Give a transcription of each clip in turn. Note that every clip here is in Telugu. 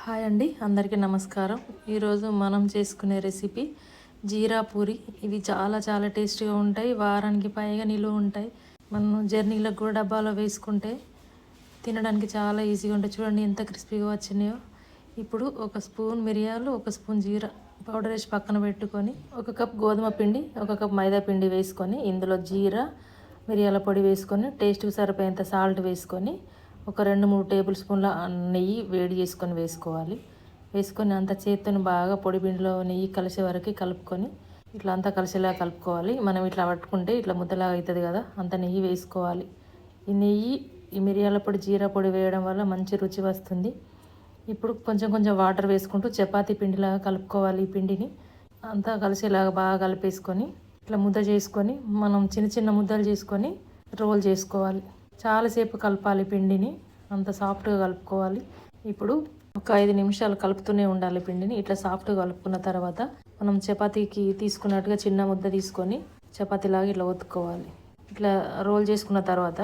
హాయ్ అండి, అందరికీ నమస్కారం. ఈరోజు మనం చేసుకునే రెసిపీ జీరా పూరి. ఇవి చాలా చాలా టేస్టీగా ఉంటాయి, వారానికి పైగా నిలువ ఉంటాయి. మనం జర్నీలకు కూడా డబ్బాలో వేసుకుంటే తినడానికి చాలా ఈజీగా ఉంటాయి. చూడండి ఎంత క్రిస్పీగా వచ్చినాయో. ఇప్పుడు ఒక స్పూన్ మిరియాలు, ఒక స్పూన్ జీరా పౌడర్ వేసి పక్కన పెట్టుకొని, ఒక కప్ గోధుమ పిండి, ఒక కప్ మైదా పిండి వేసుకొని, ఇందులో జీరా మిరియాల పొడి వేసుకొని, టేస్ట్కి సరిపోయేంత సాల్ట్ వేసుకొని, ఒక 2-3 టేబుల్ స్పూన్ల నెయ్యి వేడి చేసుకొని వేసుకోవాలి. వేసుకొని అంత చేతితో బాగా పొడి పిండిలో నెయ్యి కలిసే వరకు కలుపుకొని, ఇట్లా అంతా కలిసేలా కలుపుకోవాలి. మనం ఇట్లా పట్టుకుంటే ఇట్లా ముద్దలాగా అవుతుంది కదా, అంత నెయ్యి వేసుకోవాలి. ఈ నెయ్యి, ఈ మిరియాల పొడి, జీరా పొడి వేయడం వల్ల మంచి రుచి వస్తుంది. ఇప్పుడు కొంచెం కొంచెం వాటర్ వేసుకుంటూ చపాతీ పిండిలాగా కలుపుకోవాలి. ఈ పిండిని అంతా కలిసేలాగా బాగా కలిపేసుకొని, ఇట్లా ముద్ద చేసుకొని, మనం చిన్న చిన్న ముద్దలు చేసుకొని రోల్ చేసుకోవాలి. చాలాసేపు కలపాలి పిండిని, అంత సాఫ్ట్గా కలుపుకోవాలి. ఇప్పుడు ఒక 5 నిమిషాలు కలుపుతూనే ఉండాలి పిండిని. ఇట్లా సాఫ్ట్గా కలుపుకున్న తర్వాత మనం చపాతీకి తీసుకున్నట్టుగా చిన్న ముద్ద తీసుకొని చపాతీలాగా ఇట్లా ఒత్తుకోవాలి. ఇట్లా రోల్ చేసుకున్న తర్వాత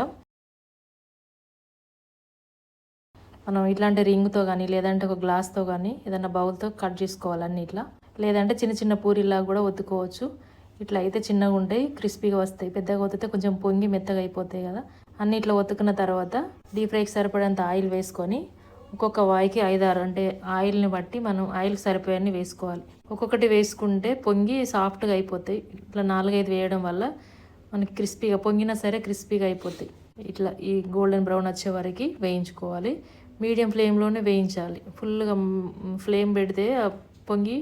మనం ఇట్లాంటి రింగ్తో కానీ, లేదంటే ఒక గ్లాస్తో కానీ, ఏదైనా బౌల్తో కట్ చేసుకోవాలి అన్నీ ఇట్లా. లేదంటే చిన్న చిన్న పూరీలాగా కూడా ఒత్తుకోవచ్చు. ఇట్లా అయితే చిన్నగా ఉంటాయి, క్రిస్పీగా వస్తాయి. పెద్దగా ఒత్తితే కొంచెం పొంగి మెత్తగా అయిపోతాయి కదా. అన్నీ ఇట్లా ఒత్తుకున్న తర్వాత డీప్ ఫ్రైకి సరిపడేంత ఆయిల్ వేసుకొని, ఒక్కొక్క వాయికి 5-6 అంటే ఆయిల్ని బట్టి మనం ఆయిల్కి సరిపోయాన్ని వేసుకోవాలి. ఒక్కొక్కటి వేసుకుంటే పొంగి సాఫ్ట్గా అయిపోతాయి. ఇట్లా 4-5 వేయడం వల్ల మనకి క్రిస్పీగా, పొంగినా సరే క్రిస్పీగా అయిపోతాయి. ఇట్లా ఈ గోల్డెన్ బ్రౌన్ వచ్చే వరకు వేయించుకోవాలి. మీడియం ఫ్లేమ్లోనే వేయించాలి. ఫుల్గా ఫ్లేమ్ పెడితే పొంగి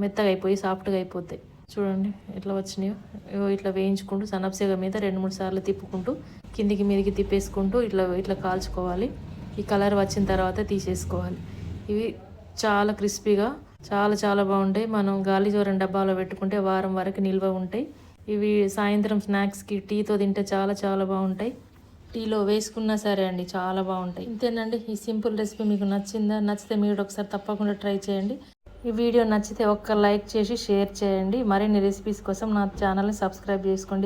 మెత్తగా అయిపోయి సాఫ్ట్గా అయిపోతాయి. చూడండి ఎట్లా వచ్చినాయో. ఇట్లా వేయించుకుంటూ సన్నపసేగ మీద 2-3 సార్లు తిప్పుకుంటూ కిందికి మీదికి తిప్పేసుకుంటూ ఇట్లా ఇట్లా కాల్చుకోవాలి. ఈ కలర్ వచ్చిన తర్వాత తీసేసుకోవాలి. ఇవి చాలా క్రిస్పీగా చాలా చాలా బాగుంటాయి. మనం గాలి జ్వరం డబ్బాలో పెట్టుకుంటే వారం వరకు నిల్వ ఉంటాయి. ఇవి సాయంత్రం స్నాక్స్కి టీతో తింటే చాలా చాలా బాగుంటాయి. టీలో వేసుకున్నా సరే అండి, చాలా బాగుంటాయి. ఇంతేనండి, ఈ సింపుల్ రెసిపీ మీకు నచ్చిందా? నచ్చితే మీరు ఒకసారి తప్పకుండా ట్రై చేయండి. ఈ వీడియో నచ్చితే ఒక్క లైక్ చేసి షేర్ చేయండి. మరిన్ని రెసిపీస్ కోసం నా ఛానల్ని సబ్స్క్రైబ్ చేసుకోండి.